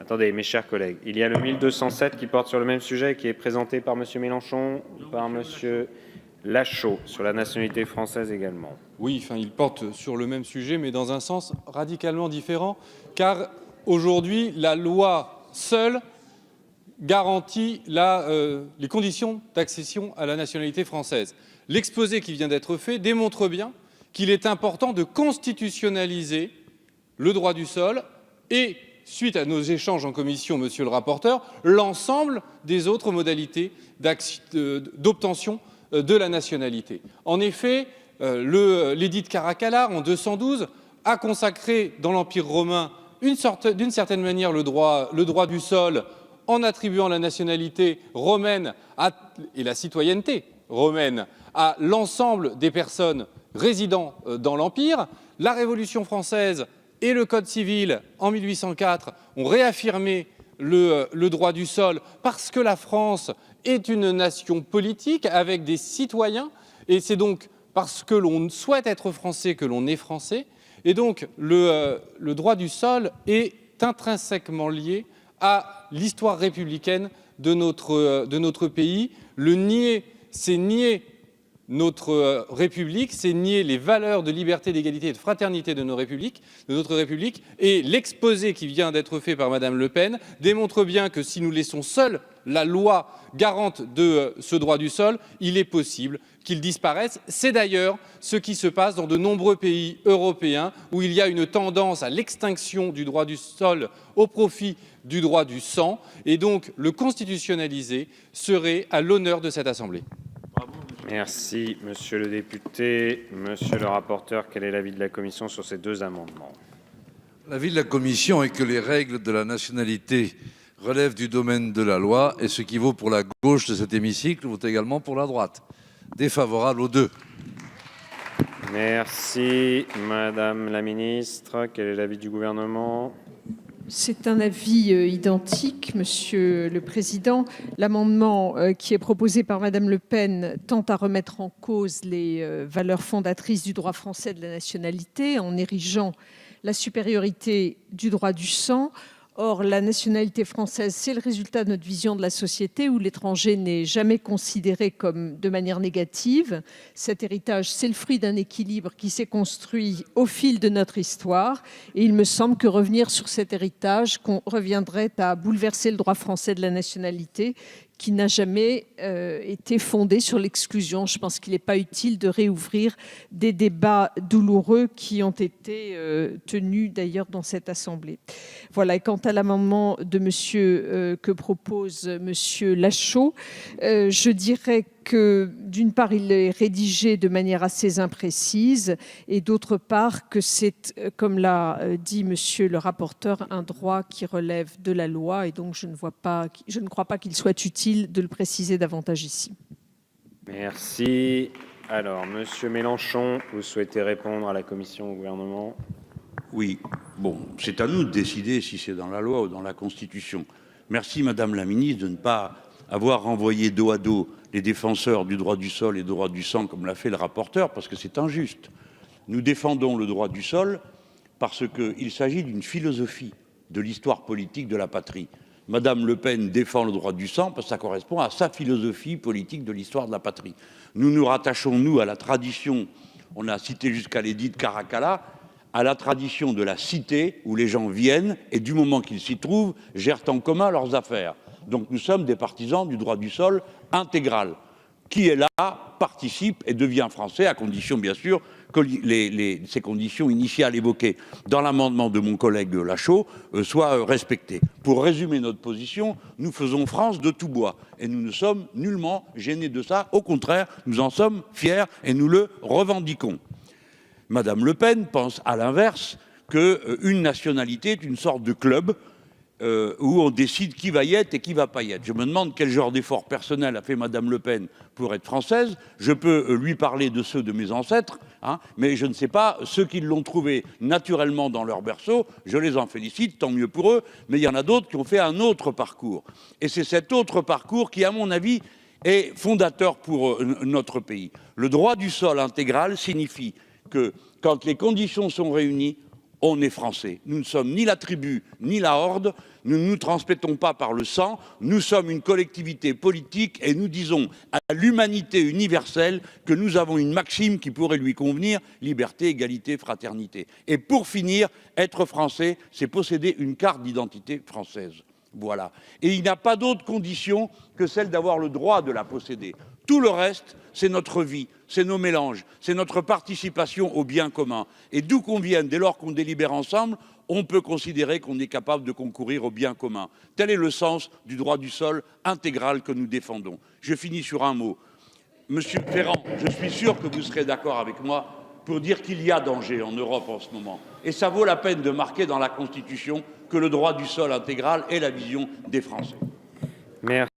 Attendez, mes chers collègues, il y a le 1207 qui porte sur le même sujet, qui est présenté par M. Mélenchon, par M. Lachaud, sur la nationalité française également. Oui, enfin, il porte sur le même sujet, mais dans un sens radicalement différent, car aujourd'hui, la loi seule garantit les conditions d'accession à la nationalité française. L'exposé qui vient d'être fait démontre bien qu'il est important de constitutionnaliser le droit du sol et, suite à nos échanges en commission, monsieur le rapporteur, l'ensemble des autres modalités d'obtention de la nationalité. En effet, l'édit de Caracalla, en 212, a consacré dans l'Empire romain d'une certaine manière le droit du sol en attribuant la nationalité romaine et la citoyenneté romaine à l'ensemble des personnes résidant dans l'Empire. La Révolution française et le Code civil, en 1804, ont réaffirmé le droit du sol parce que la France est une nation politique avec des citoyens, et c'est donc parce que l'on souhaite être français que l'on est français. Et donc, le droit du sol est intrinsèquement lié à l'histoire républicaine de notre pays. Le nier, c'est nier notre République, c'est nier les valeurs de liberté, d'égalité et de fraternité de notre République. Et l'exposé qui vient d'être fait par Madame Le Pen démontre bien que si nous laissons seule la loi garante de ce droit du sol, il est possible qu'il disparaisse. C'est d'ailleurs ce qui se passe dans de nombreux pays européens où il y a une tendance à l'extinction du droit du sol au profit du droit du sang. Et donc, le constitutionnaliser serait à l'honneur de cette Assemblée. Merci, monsieur le député. Monsieur le rapporteur, quel est l'avis de la commission sur ces deux amendements? L'avis de la commission est que les règles de la nationalité relèvent du domaine de la loi, et ce qui vaut pour la gauche de cet hémicycle vaut également pour la droite. Défavorable aux deux. Merci, madame la ministre. Quel est l'avis du gouvernement? C'est un avis identique, Monsieur le Président. L'amendement qui est proposé par Madame Le Pen tend à remettre en cause les valeurs fondatrices du droit français de la nationalité en érigeant la supériorité du droit du sang. Or, la nationalité française, c'est le résultat de notre vision de la société où l'étranger n'est jamais considéré comme de manière négative. Cet héritage, c'est le fruit d'un équilibre qui s'est construit au fil de notre histoire. Et il me semble que revenir sur cet héritage reviendrait à bouleverser le droit français de la nationalité qui n'a jamais été fondé sur l'exclusion. Je pense qu'il n'est pas utile de réouvrir des débats douloureux qui ont été tenus d'ailleurs dans cette Assemblée. Voilà. Et quant à l'amendement de que propose Monsieur Lachaud, je dirais que d'une part, il est rédigé de manière assez imprécise et d'autre part que c'est, comme l'a dit Monsieur le rapporteur, un droit qui relève de la loi et donc je ne crois pas qu'il soit utile de le préciser davantage ici. Merci. Alors, Monsieur Mélenchon, vous souhaitez répondre à la commission, au gouvernement? Oui. Bon, c'est à nous de décider si c'est dans la loi ou dans la Constitution. Merci, Madame la Ministre, de ne pas avoir renvoyé dos à dos les défenseurs du droit du sol et du droit du sang, comme l'a fait le rapporteur, parce que c'est injuste. Nous défendons le droit du sol parce qu'il s'agit d'une philosophie de l'histoire politique de la patrie. Madame Le Pen défend le droit du sang parce que ça correspond à sa philosophie politique de l'histoire de la patrie. Nous nous rattachons, nous, à la tradition, on a cité jusqu'à l'édit de Caracalla, à la tradition de la cité où les gens viennent et du moment qu'ils s'y trouvent, gèrent en commun leurs affaires. Donc nous sommes des partisans du droit du sol intégral. Qui est là, participe et devient français, à condition bien sûr que ces conditions initiales évoquées dans l'amendement de mon collègue Lachaud soient respectées. Pour résumer notre position, nous faisons France de tout bois et nous ne sommes nullement gênés de ça. Au contraire, nous en sommes fiers et nous le revendiquons. Madame Le Pen pense à l'inverse qu'une nationalité est une sorte de club où on décide qui va y être et qui va pas y être. Je me demande quel genre d'effort personnel a fait Madame Le Pen pour être française. Je peux lui parler de ceux de mes ancêtres, mais je ne sais pas ceux qui l'ont trouvé naturellement dans leur berceau. Je les en félicite, tant mieux pour eux, mais il y en a d'autres qui ont fait un autre parcours. Et c'est cet autre parcours qui, à mon avis, est fondateur pour notre pays. Le droit du sol intégral signifie que quand les conditions sont réunies, on est français. Nous ne sommes ni la tribu, ni la horde. Nous ne nous transmettons pas par le sang. Nous sommes une collectivité politique et nous disons à l'humanité universelle que nous avons une maxime qui pourrait lui convenir, liberté, égalité, fraternité. Et pour finir, être français, c'est posséder une carte d'identité française. Voilà. Et il n'y a pas d'autre condition que celle d'avoir le droit de la posséder. Tout le reste, c'est notre vie, c'est nos mélanges, c'est notre participation au bien commun. Et d'où qu'on vienne, dès lors qu'on délibère ensemble, on peut considérer qu'on est capable de concourir au bien commun. Tel est le sens du droit du sol intégral que nous défendons. Je finis sur un mot. Monsieur Ferrand, je suis sûr que vous serez d'accord avec moi pour dire qu'il y a danger en Europe en ce moment. Et ça vaut la peine de marquer dans la Constitution que le droit du sol intégral est la vision des Français. Merci.